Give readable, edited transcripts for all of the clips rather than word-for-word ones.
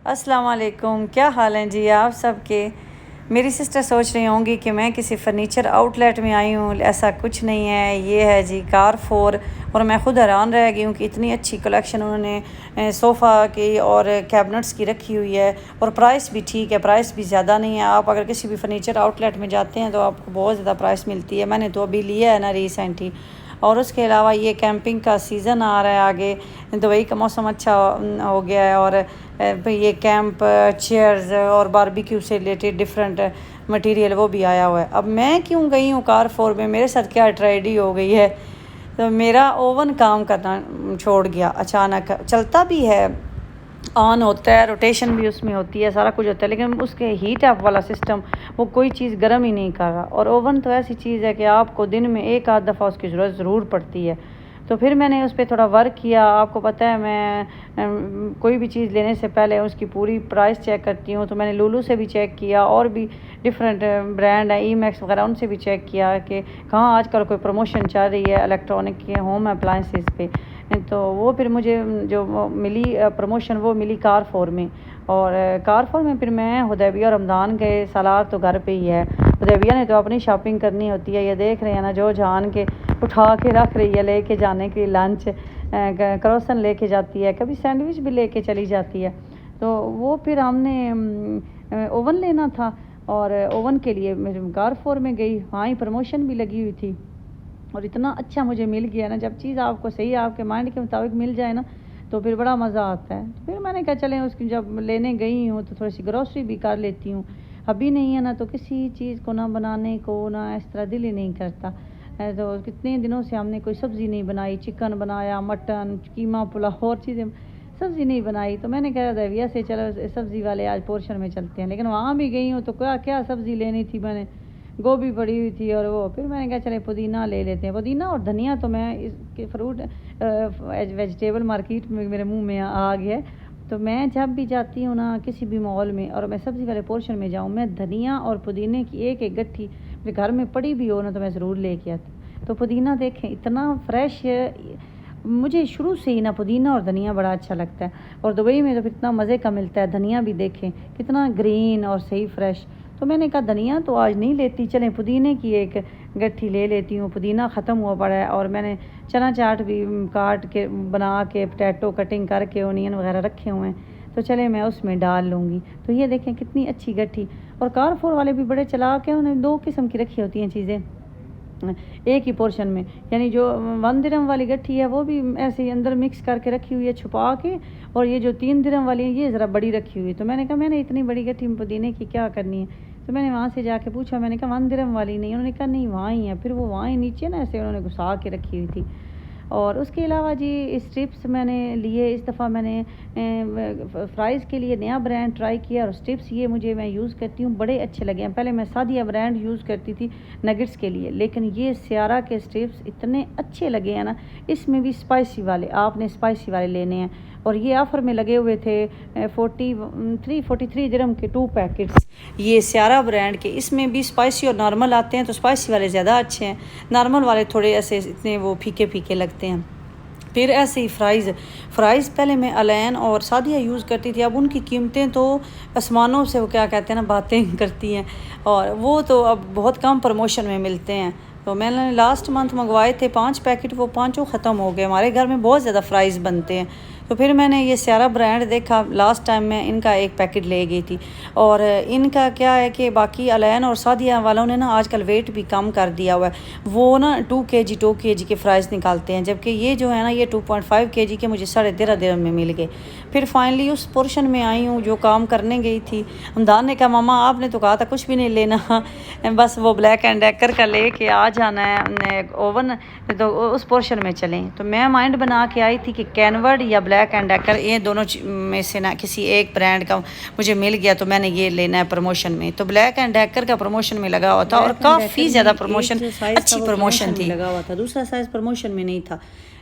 अस्सलाम वालेकुम, क्या हाल हैं जी आप सबके। मेरी सिस्टर सोच रही होंगी कि मैं किसी फ़र्नीचर आउटलेट में आई हूँ, ऐसा कुछ नहीं है। ये है जी कारफोर, और मैं ख़ुद हैरान रह गई हूँ कि इतनी अच्छी कलेक्शन उन्होंने सोफ़ा की और कैबिनेट्स की रखी हुई है, और प्राइस भी ठीक है, प्राइस भी ज़्यादा नहीं है। आप अगर किसी भी फ़र्नीचर आउटलेट में जाते हैं तो आपको बहुत ज़्यादा प्राइस मिलती है। मैंने तो अभी लिया है ना रिसेंट ही। और उसके अलावा ये कैंपिंग का सीज़न आ रहा है आगे, दुबई का मौसम अच्छा हो गया है, और ये कैंप चेयर्स और बारबेक्यू से रिलेटेड डिफरेंट मटेरियल वो भी आया हुआ है। अब मैं क्यों गई हूँ कारफोर में, मेरे साथ क्या ट्रेजेडी हो गई है। तो मेरा ओवन काम करना छोड़ गया अचानक। चलता भी है, ऑन होता है, रोटेशन भी उसमें होती है, सारा कुछ होता है, लेकिन उसके हीट अप वाला सिस्टम वो कोई चीज़ गर्म ही नहीं कर रहा। और ओवन तो ऐसी चीज़ है कि आपको दिन में एक आध दफ़ा उसकी ज़रूरत ज़रूर पड़ती है। तो फिर मैंने उस पर थोड़ा वर्क किया। आपको पता है मैं कोई भी चीज़ लेने से पहले उसकी पूरी प्राइस चेक करती हूँ। तो मैंने लुलु से भी चेक किया, और भी डिफरेंट ब्रांड है, ईमैक्स वगैरह, उनसे भी चेक किया कि कहाँ आजकल कोई प्रमोशन चल रही है इलेक्ट्रॉनिक के होम अप्लाइंसेस पे। तो वो फिर मुझे जो मिली प्रमोशन वो मिली कारफोर में। और कारफोर में फिर मैं हुदैबिया रमज़ान गए, सालार तो घर पे ही है। हुदैबिया ने तो अपनी शॉपिंग करनी होती है, ये देख रहे हैं ना, जो जान के उठा के रख रही है लेके जाने के लिए। लंच क्रोसन लेके जाती है, कभी सैंडविच भी लेके चली जाती है। तो वो फिर हमने ओवन लेना था, और ओवन के लिए मैं कारफोर में गई। हाँ ही प्रमोशन भी लगी हुई थी, और इतना अच्छा मुझे मिल गया ना। जब चीज़ आपको सही आपके माइंड के मुताबिक मिल जाए ना, तो फिर बड़ा मज़ा आता है। तो फिर मैंने कहा चलें, उसकी जब लेने गई हूँ तो थोड़ी सी ग्रॉसरी भी कर लेती हूँ। अभी नहीं है ना, तो किसी चीज़ को ना बनाने को ना इस तरह दिल ही नहीं करता। तो कितने दिनों से हमने कोई सब्ज़ी नहीं बनाई, चिकन बनाया, मटन, कीमा, पुलाव और चीज़ें, सब्ज़ी नहीं बनाई। तो मैंने कहा रविया से चलो सब्ज़ी वाले आज पोर्शन में चलते हैं। लेकिन वहाँ भी गई हूँ तो क्या क्या सब्ज़ी लेनी थी, मैंने गोभी पड़ी हुई थी, और वो फिर मैंने कहा चले पुदीना ले लेते हैं। पुदीना और धनिया तो मैं इसके फ्रूट वेजिटेबल मार्केट में मेरे मुंह में आ गया। तो मैं जब भी जाती हूँ ना किसी भी मॉल में, और मैं सब्ज़ी वाले पोर्शन में जाऊँ, मैं धनिया और पुदीने की एक एक गट्ठी मेरे घर में पड़ी भी हो ना तो मैं ज़रूर लेके आती। तो पुदीना देखें इतना फ्रेश, मुझे शुरू से ही ना पुदीना और धनिया बड़ा अच्छा लगता है। और दुबई में तो कितना मज़े का मिलता है। धनिया भी देखें कितना ग्रीन और सही फ्रेश। तो मैंने कहा धनिया तो आज नहीं लेती, चलें पुदीने की एक गट्ठी ले लेती हूँ। पुदीना ख़त्म हुआ पड़ा है, और मैंने चना चाट भी काट के बना के पोटैटो कटिंग करके ओनियन वगैरह रखे हुए हैं, तो चले मैं उसमें डाल लूँगी। तो ये देखें कितनी अच्छी गट्ठी। और कारफोर वाले भी बड़े चालाक हैं, उन्होंने 2 किस्म की रखी होती हैं चीज़ें एक ही पोर्शन में। यानी जो 1 दिरहम वाली गट्ठी है वो भी ऐसे ही अंदर मिक्स करके रखी हुई है छुपा के, और ये जो 3 दिरहम वाली है ये ज़रा बड़ी रखी हुई है। तो मैंने कहा मैंने इतनी बड़ी गट्ठी पुदीने की क्या करनी है। तो मैंने वहाँ से जाके पूछा, मैंने कहा 1 दिरहम वाली नहीं, उन्होंने कहा नहीं वहाँ ही है। फिर वो वहाँ ही नीचे ना ऐसे उन्होंने घुसा के रखी हुई थी। और उसके अलावा जी स्ट्रिप्स मैंने लिए। इस दफ़ा मैंने फ्राइज़ के लिए नया ब्रांड ट्राई किया, और स्ट्रिप्स ये मुझे मैं यूज़ करती हूँ, बड़े अच्छे लगे हैं। पहले मैं सादिया ब्रांड यूज़ करती थी नगेट्स के लिए, लेकिन ये सियारा के स्ट्रिप्स इतने अच्छे लगे हैं ना। इसमें भी स्पाइसी वाले, आपने स्पाइसी वाले लेने हैं। और ये ऑफ़र में लगे हुए थे 43 दिरहम के 2 पैकेट्स, ये सियारा ब्रांड के। इसमें भी स्पाइसी और नॉर्मल आते हैं, तो स्पाइसी वाले ज़्यादा अच्छे हैं, नॉर्मल वाले थोड़े ऐसे इतने वो फीके फीके लगते हैं। फिर ऐसे ही फ़्राइज़ पहले मैं अलैन और सादिया यूज़ करती थी, अब उनकी कीमतें तो आसमानों से वो क्या कहते हैं ना बातें करती हैं, और वो तो अब बहुत कम प्रमोशन में मिलते हैं। तो मैंने लास्ट मंथ मंगवाए थे 5 पैकेट, वो पाँचों ख़त्म हो गए। हमारे घर में बहुत ज़्यादा फ्राइज़ बनते हैं। तो फिर मैंने ये सियारा ब्रांड देखा, लास्ट टाइम मैं इनका 1 पैकेट ले गई थी। और इनका क्या है कि बाकी अलैन और सादिया वालों ने ना आजकल वेट भी कम कर दिया हुआ है। वो ना 2 kg के फ्राइज़ निकालते हैं, जबकि ये जो है ना ये 2.5 kg के मुझे 13.5 दिरहम में मिल गए। फिर फाइनली उस पोर्शन में आई हूँ जो काम करने गई थी। हमदान ने कहा मामा आपने तो कहा था कुछ भी नहीं लेना, बस वो ब्लैक एंड डेकर का लेके आ जाना है ओवन, तो उस पोर्शन में चलें। तो मैं माइंड बना के आई थी कि कैनवर्ड या ब्लैक एंड डेकर, ये दोनों में से ना किसी एक ब्रांड का मुझे मिल गया, तो मैंने ये लेना है प्रमोशन में। तो ब्लैक एंड डेकर का प्रमोशन में लगा हुआ था, और काफ़ी ज़्यादा प्रमोशन, अच्छी प्रमोशन थी, लगा हुआ था। दूसरा साइज़ प्रमोशन में नहीं था।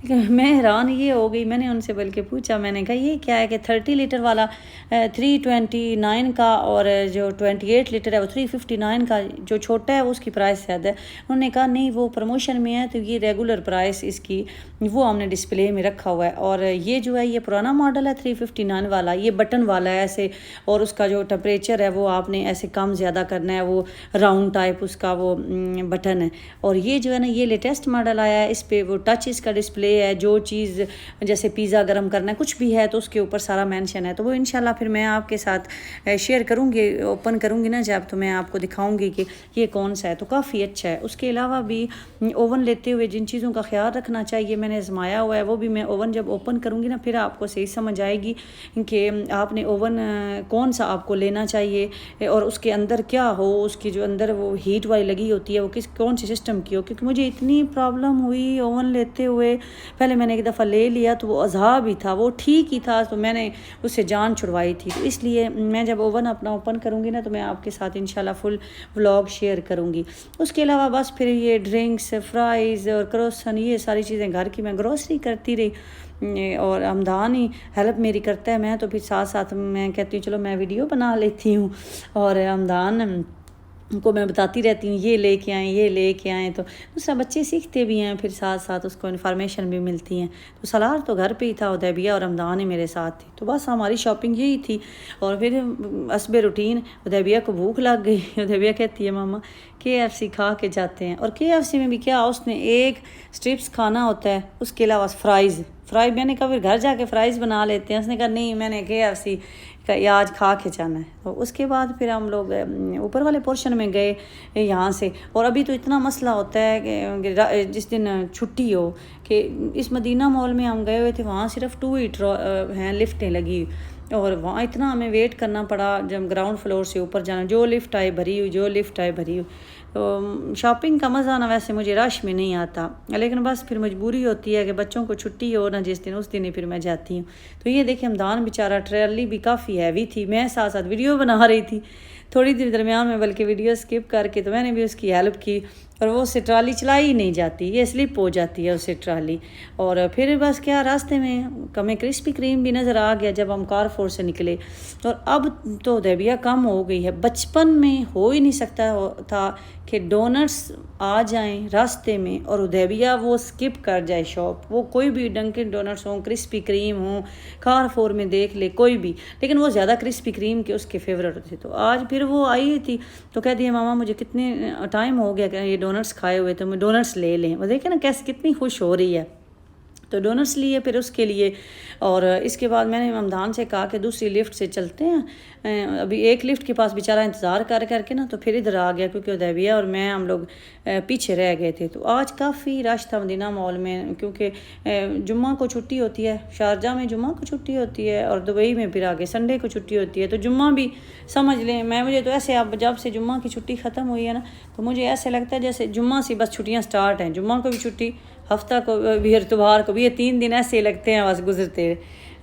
लेकिन मैं हैरान ये हो गई, मैंने उनसे बल्कि पूछा, मैंने कहा ये क्या है कि 30 लीटर वाला 329 का और जो 28 लीटर है वो 359 का, जो छोटा है उसकी प्राइस ज़्यादा है। उन्होंने कहा नहीं वो प्रमोशन में है तो ये रेगुलर प्राइस इसकी वो हमने डिस्प्ले में रखा हुआ है, और ये जो है ये पुराना मॉडल है 359 वाला, ये बटन वाला है ऐसे, और उसका जो टेम्परेचर है वो आपने ऐसे कम ज़्यादा करना है, वो राउंड टाइप उसका वो बटन है। और ये जो है ना ये लेटेस्ट मॉडल आया है, इस पर वो टच इसका डिस्प्ले है, जो चीज़ जैसे पिज़्ज़ा गर्म करना है कुछ भी है तो उसके ऊपर सारा मेंशन है। तो वो इंशाल्लाह फिर मैं आपके साथ शेयर करूँगी, ओपन करूँगी ना जब, तो मैं आपको दिखाऊँगी कि ये कौन सा है। तो काफ़ी अच्छा है। उसके अलावा भी ओवन लेते हुए जिन चीज़ों का ख्याल रखना चाहिए मैंने आजमाया हुआ है, वो भी मैं ओवन जब ओपन करूँगी ना फिर आपको सही समझ आएगी कि आपने ओवन कौन सा आपको लेना चाहिए और उसके अंदर क्या हो, उसकी जो अंदर वो हीट वाली लगी होती है वो कौन से सिस्टम की हो। क्योंकि मुझे इतनी प्रॉब्लम हुई ओवन लेते हुए, पहले मैंने एक दफ़ा ले लिया तो वो अज़ाब ही था, वो ठीक ही था, तो मैंने उससे जान छुड़वाई थी। तो इसलिए मैं जब ओवन अपना ओपन करूँगी ना तो मैं आपके साथ इंशाल्लाह फुल व्लॉग शेयर करूँगी। उसके अलावा बस फिर ये ड्रिंक्स, फ्राइज़ और क्रोसन, ये सारी चीज़ें घर की मैं ग्रोसरी करती रही, और हमदान ही हेल्प मेरी करता है। मैं तो फिर साथ साथ मैं कहती हूँ चलो मैं वीडियो बना लेती हूँ, और हमदान को मैं बताती रहती हूँ ये लेके आएँ ये लेके आएँ, तो दूसरा बच्चे सीखते भी हैं, फिर साथ साथ उसको इन्फॉर्मेशन भी मिलती हैं। तो सलार तो घर पे ही था, उदैबिया और रमदान ही मेरे साथ थी, तो बस हमारी शॉपिंग यही थी। और फिर हस्बे रूटीन उदैबिया को भूख लग गई, उदैबिया कहती है मामा KFC खा के जाते हैं। और KFC में भी क्या, उसने एक स्ट्रिप्स खाना होता है, उसके अलावा फ्राई मैंने कहा फिर घर जाके फ्राइज़ बना लेते हैं। उसने कहा नहीं मैंने KFC का आज खा के जाना है। तो उसके बाद फिर हम लोग ऊपर वाले पोर्शन में गए यहाँ से। और अभी तो इतना मसला होता है कि जिस दिन छुट्टी हो कि इस मदीना मॉल में हम गए हुए थे, वहाँ सिर्फ 2 ही हैं लिफ्टें लगी, और वहाँ इतना हमें वेट करना पड़ा जब ग्राउंड फ्लोर से ऊपर जाना, जो लिफ्ट आए भरी हुई। तो शॉपिंग का मज़ा ना वैसे मुझे रश में नहीं आता, लेकिन बस फिर मजबूरी होती है कि बच्चों को छुट्टी हो ना जिस दिन, उस दिन ही फिर मैं जाती हूँ। तो ये देखिए हमदान बेचारा, ट्रॉली भी काफ़ी हैवी थी, मैं साथ साथ वीडियो बना रही थी थोड़ी देर दरमियान में, बल्कि वीडियो स्किप करके, तो मैंने भी उसकी हेल्प की। और वो उससे ट्राली चलाई ही नहीं जाती, ये स्लिप हो जाती है उससे ट्राली। और फिर बस क्या रास्ते में हमें क्रिस्पी क्रीम भी नज़र आ गया जब हम कारफोर से निकले। और अब तो उदैबिया कम हो गई है, बचपन में हो ही नहीं सकता था कि डोनट्स आ जाएं रास्ते में और उदैबिया वो स्किप कर जाए शॉप, वो कोई भी डंकिन डोनट्स हो, क्रिस्पी क्रीम हो, कारफोर में देख ले कोई भी, लेकिन वो ज़्यादा क्रिस्पी क्रीम के उसके फेवरेट होते। तो आज फिर वो आई थी तो कहती है मामा मुझे कितने टाइम हो गया ये डोनट्स खाए हुए, तो मैं डोनट्स ले लें। वो देखे ना कैसे कितनी खुश हो रही है, तो डोनट्स लिए फिर उसके लिए। और इसके बाद मैंने हमदान से कहा कि दूसरी लिफ्ट से चलते हैं। अभी एक लिफ्ट के पास बेचारा इंतज़ार कर करके ना तो फिर इधर आ गया, क्योंकि उदैबिया और मैं हम लोग पीछे रह गए थे। तो आज काफ़ी रश था मदीना मॉल में, क्योंकि जुम्मा को छुट्टी होती है, शारजा में जुम्मा को छुट्टी होती है और दुबई में फिर आगे संडे को छुट्टी होती है। तो जुम्मा भी समझ लें, मुझे तो ऐसे अब जब से जुम्मा की छुट्टी ख़त्म हुई है ना तो मुझे ऐसे लगता है जैसे जुम्मा से बस छुट्टियाँ स्टार्ट हैं, जुम्मा को भी छुट्टी, हफ्ता को भी, इतवार को भी, ये 3 दिन ऐसे लगते हैं बस गुजरते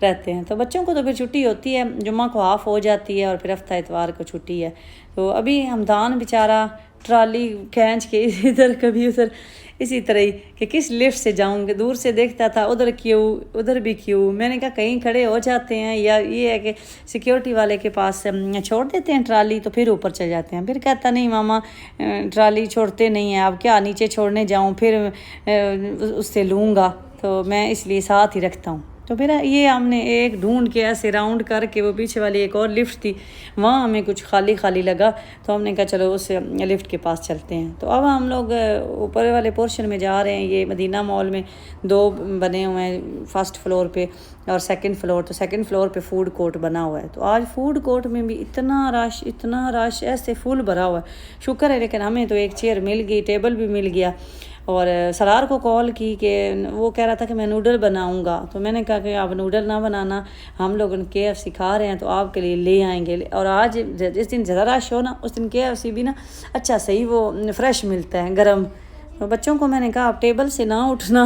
रहते हैं। तो बच्चों को तो फिर छुट्टी होती है, जुम्मा को हाफ़ हो जाती है और फिर हफ्ता इतवार को छुट्टी है। तो अभी हमदान बेचारा ट्राली खींच के इधर कभी उधर, इसी तरह ही कि किस लिफ्ट से जाऊंगे, दूर से देखता था उधर क्यों उधर भी क्यों। मैंने कहा कहीं खड़े हो जाते हैं, या ये है कि सिक्योरिटी वाले के पास छोड़ देते हैं ट्राली तो फिर ऊपर चले जाते हैं। फिर कहता नहीं मामा ट्राली छोड़ते नहीं हैं, अब क्या नीचे छोड़ने जाऊँ, फिर उससे लूँगा, तो मैं इसलिए साथ ही रखता हूँ। तो फिर ये हमने एक ढूंढ के ऐसे राउंड करके, वो पीछे वाली एक और लिफ्ट थी वहाँ हमें कुछ खाली खाली लगा, तो हमने कहा चलो उस लिफ्ट के पास चलते हैं। तो अब हम लोग ऊपर वाले पोर्शन में जा रहे हैं। ये मदीना मॉल में 2 बने हुए हैं, फर्स्ट फ्लोर पे और सेकंड फ्लोर। तो सेकंड फ्लोर पे फूड कोर्ट बना हुआ है। तो आज फूड कोर्ट में भी इतना रश ऐसे फुल भरा हुआ है, शुक्र है। लेकिन हमें तो एक चेयर मिल गई, टेबल भी मिल गया। और सरार को कॉल की कि वो कह रहा था कि मैं नूडल बनाऊंगा, तो मैंने कहा कि आप नूडल ना बनाना, हम लोग KFC खा रहे हैं तो आपके लिए ले आएंगे। और आज जिस दिन ज़्यादा रश हो ना उस दिन KFC भी ना अच्छा सही वो फ्रेश मिलता है गर्म। तो बच्चों को मैंने कहा आप टेबल से ना उठना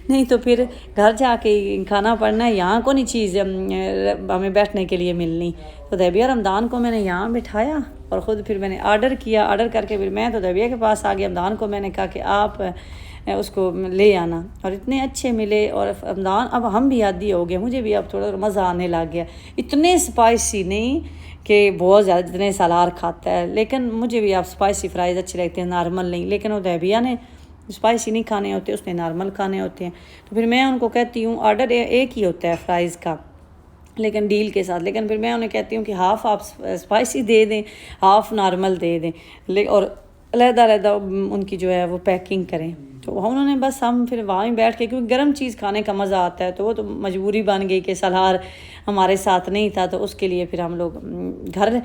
नहीं तो फिर घर जाके खाना पड़ना है, यहाँ को नहीं चीज़ हमें बैठने के लिए मिलनी। तो उदैबिया रमदान को मैंने यहाँ बिठाया और ख़ुद फिर मैंने आर्डर किया। आर्डर करके फिर मैं तो दबिया के पास आ गया। हमदान को मैंने कहा कि आप उसको ले आना, और इतने अच्छे मिले। और हमदान अब हम भी आदी हो गए, मुझे भी अब थोड़ा मज़ा आने लग गया। इतने स्पाइसी नहीं कि बहुत ज़्यादा जितने सलार खाता है, लेकिन मुझे भी आप स्पाइसी फ्राइज़ अच्छे लगते हैं, नॉर्मल नहीं। लेकिन वो दबिया ने स्पाइसी नहीं खाने होते, उसने नॉर्मल खाने होते हैं। तो फिर मैं उनको कहती हूँ आर्डर एक ही होता है फ्राइज़ का, लेकिन डील के साथ। लेकिन फिर मैं उन्हें कहती हूँ कि हाफ़ आप स्पाइसी दे दें, हाफ़ नॉर्मल दे दें, और अलग-अलग उनकी जो है वो पैकिंग करें। तो उन्होंने बस हम फिर वहाँ ही बैठ के, क्योंकि गर्म चीज़ खाने का मज़ा आता है, तो वो तो मजबूरी बन गई कि सलार हमारे साथ नहीं था, तो उसके लिए फिर हम लोग घर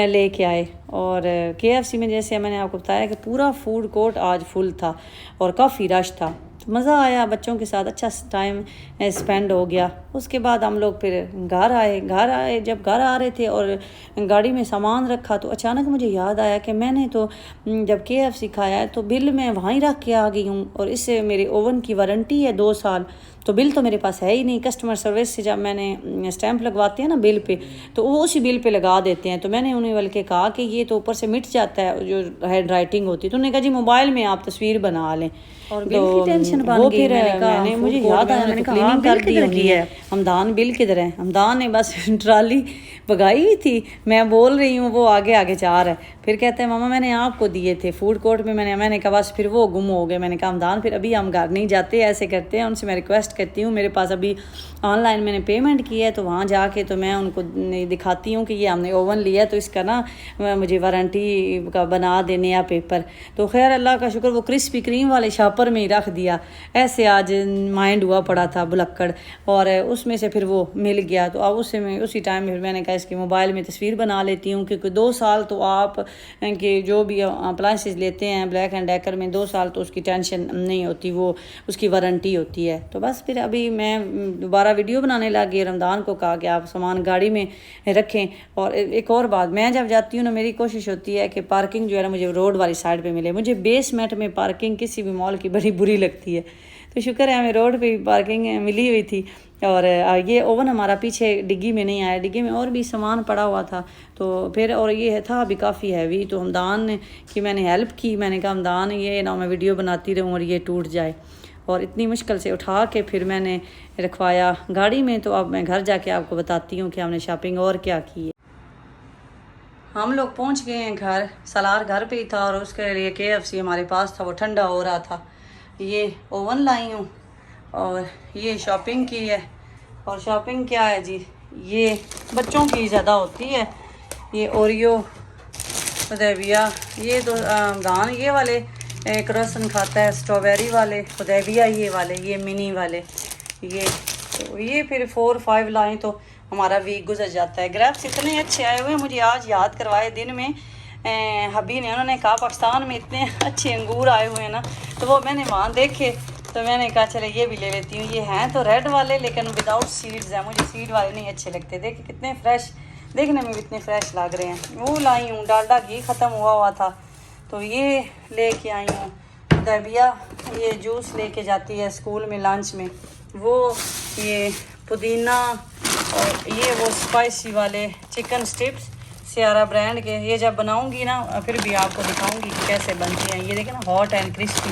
लेके आए। और KFC में जैसे मैंने आपको बताया कि पूरा फूड कोर्ट आज फुल था और काफ़ी रश था। मज़ा आया, बच्चों के साथ अच्छा टाइम स्पेंड हो गया। उसके बाद हम लोग फिर घर आए। जब घर आ रहे थे और गाड़ी में सामान रखा, तो अचानक मुझे याद आया कि मैंने तो जब KFC खाया है तो बिल मैं वहाँ ही रख के आ गई हूँ, और इससे मेरे ओवन की वारंटी है 2 साल, तो बिल तो मेरे पास है ही नहीं। कस्टमर सर्विस से जब मैंने स्टैंप लगवाते हैं ना बिल पे, तो वो उसी बिल पे लगा देते हैं। तो मैंने उन्हें बल्कि कहा कि ये तो ऊपर से मिट जाता है, जो हैंड राइटिंग होती है। तो उन्होंने कहा जी मोबाइल में आप तस्वीर बना लें, और बिल की टेंशन बन गई। फिर मैंने मुझे याद आया, मैंने क्लीनिंग कर दी होगी है। हमदान बिल किधर है? हमदान ने बस ट्राली भगाई हुई थी, मैं बोल रही हूँ, वो आगे आगे जा रहा है। फिर कहते हैं मामा मैंने आपको दिए थे फूड कोर्ट में। मैंने कहा बस फिर वो गुम हो गए। मैंने कहा हमदान फिर अभी हम घर नहीं जाते, ऐसे करते हैं, उनसे मैं रिक्वेस्ट करती हूँ, मेरे पास अभी ऑनलाइन मैंने पेमेंट की है, तो वहाँ जाके तो मैं उनको दिखाती हूँ कि ये हमने ओवन लिया, तो इसका ना मुझे वारंटी का बना देने या पेपर। तो खैर अल्लाह का शुक्र वो क्रिस्पी क्रीम वाले शॉपर में ही रख दिया। ऐसे आज माइंड हुआ पड़ा था बुलक्कड़, और उसमें से फिर वो मिल गया। तो अब उसी टाइम फिर मैंने कहा इसके मोबाइल में तस्वीर बना लेती हूँ, क्योंकि 2 साल तो आप कि जो भी अप्लाइंसेस लेते हैं ब्लैक एंड डेकर में 2 साल तो उसकी टेंशन नहीं होती, वो उसकी वारंटी होती है। तो बस फिर अभी मैं दोबारा वीडियो बनाने लगी। रमज़ान को कहा कि आप सामान गाड़ी में रखें। और एक और बात, मैं जब जाती हूँ ना, मेरी कोशिश होती है कि पार्किंग जो है ना मुझे रोड वाली साइड पे मिले। मुझे बेसमेंट में पार्किंग किसी भी मॉल की बड़ी बुरी लगती है, तो शुक्र है हमें रोड पे पार्किंग मिली हुई थी। और ये ओवन हमारा पीछे डिग्गी में नहीं आया, डिग्गी में और भी सामान पड़ा हुआ था। तो फिर और ये था अभी काफ़ी हैवी, तो हमदान की मैंने हेल्प की। मैंने कहा हमदान ये ना मैं वीडियो बनाती रहूँ और ये टूट जाए, और इतनी मुश्किल से उठा के फिर मैंने रखवाया गाड़ी में। तो अब मैं घर जाके आपको बताती हूँ कि हमने शॉपिंग और क्या की है। हम लोग पहुँच गए हैं घर। सलार घर पे ही था, और उसके लिए KFC हमारे पास था, वो ठंडा हो रहा था। ये ओवन लाई हूँ, और ये शॉपिंग की है। और शॉपिंग क्या है जी, ये बच्चों की ज़्यादा होती है। ये ओरियो, खुदैबिया, ये तो दान ये वाले एक रसन खाता है, स्ट्रॉबेरी वाले, खुदैबिया ये वाले, ये मिनी वाले, ये फिर 4-5 लाएँ तो हमारा वीक गुजर जाता है। ग्रेप्स इतने अच्छे आए हुए हैं, मुझे आज याद करवाए दिन में हबी ने। उन्होंने कहा पाकिस्तान में इतने अच्छे अंगूर आए हुए हैं ना, तो वो मैंने वहाँ देखे, तो मैंने कहा चले ये भी ले लेती हूँ। ये हैं तो रेड वाले, लेकिन विदाउट सीड्स हैं, मुझे सीड वाले नहीं अच्छे लगते। देखिए कितने फ्रेश, देखने में भी इतने फ्रेश लग रहे हैं। वो लाई हूँ, डालडा घी ख़त्म हुआ था, तो ये लेके आई हूँ। दबिया ये जूस लेके जाती है स्कूल में लंच में, वो ये पुदीना, और ये वो स्पाइसी वाले चिकन स्ट्रिप्स सियारा ब्रांड के। ये जब बनाऊंगी ना फिर भी आपको दिखाऊंगी कि कैसे बनती हैं। ये देखें ना, हॉट एंड क्रिस्पी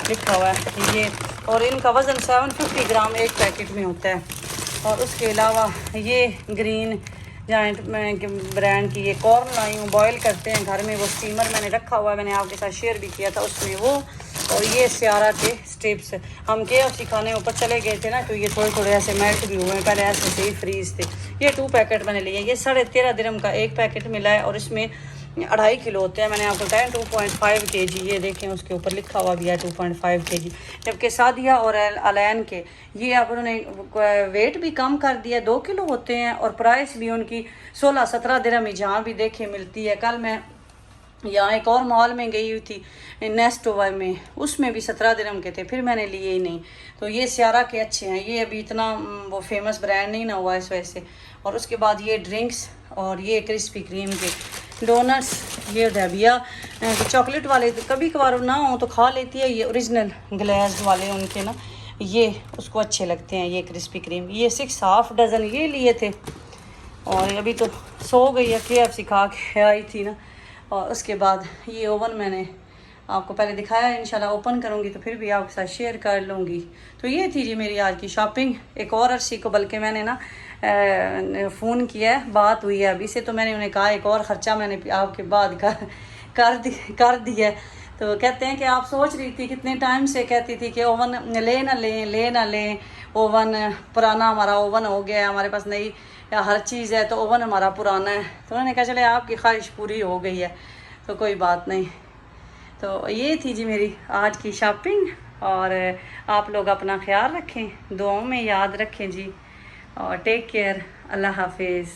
लिखा हुआ है ये, और इनका वज़न 750 ग्राम एक पैकेट में होता है। और उसके अलावा ये ग्रीन जाइंट ब्रांड की ये कॉर्न लाई हूँ, बॉयल करते हैं घर में। वो स्टीमर मैंने रखा हुआ है, मैंने आपके साथ शेयर भी किया था उसमें वो। और ये सियारा के स्ट्रिप्स, हम KFC खाने ऊपर चले गए थे ना, तो ये थोड़े थोड़े ऐसे मेल्ट भी हुए हैं, पहले ऐसे से ही फ्रीज थे। ये 2 पैकेट मैंने लिए। ये 13.5 दिरहम का एक पैकेट मिला है, और इसमें 2.5 किलो होते हैं। मैंने आपको बताया 2.5 kg, ये देखें उसके ऊपर लिखा हुआ भी है 2.5 kg। जबकि सादिया और अलैन के ये अब उन्होंने वेट भी कम कर दिया, 2 किलो होते हैं, और प्राइस भी उनकी 16-17 दिरहम ही जहाँ भी देखे मिलती है। कल मैं यहाँ एक और मॉल में गई हुई थी नेस्टोवा में, उसमें भी 17 दिरहम के थे, फिर मैंने लिए ही नहीं। तो ये सियारा के अच्छे हैं, ये अभी इतना वो फेमस ब्रांड नहीं ना हुआ इस वजह से। और उसके बाद ये ड्रिंक्स, और ये क्रिस्पी क्रीम के डोनट्स, ये दबिया चॉकलेट वाले कभी कभार ना हो तो खा लेती है। ये ओरिजिनल ग्लेज वाले उनके ना, ये उसको अच्छे लगते हैं। ये क्रिस्पी क्रीम, ये 6.5 डज़न ये लिए थे, और अभी तो सो गई है। KFC खा के आई थी ना, और उसके बाद ये ओवन मैंने आपको पहले दिखाया है, इंशाल्लाह ओपन करूँगी तो फिर भी आपके साथ शेयर कर लूँगी। तो ये थी जी मेरी आज की शॉपिंग। एक और अर्शी को बल्कि मैंने ना फ़ोन किया है, बात हुई है अभी से, तो मैंने उन्हें कहा एक और ख़र्चा मैंने आपके बाद कर दिया है। तो कहते हैं कि आप सोच रही थी कितने टाइम से, कहती थी कि ओवन ले ना लें, ओवन पुराना हमारा ओवन हो गया है, हमारे पास नई हर चीज़ है, तो ओवन हमारा पुराना है। तो उन्होंने कहा चले आपकी ख्वाहिश पूरी हो गई है तो कोई बात नहीं। तो ये थी जी मेरी आज की शॉपिंग। और आप लोग अपना ख्याल रखें, दुआओं में याद रखें जी, और टेक केयर। अल्लाह हाफिज़।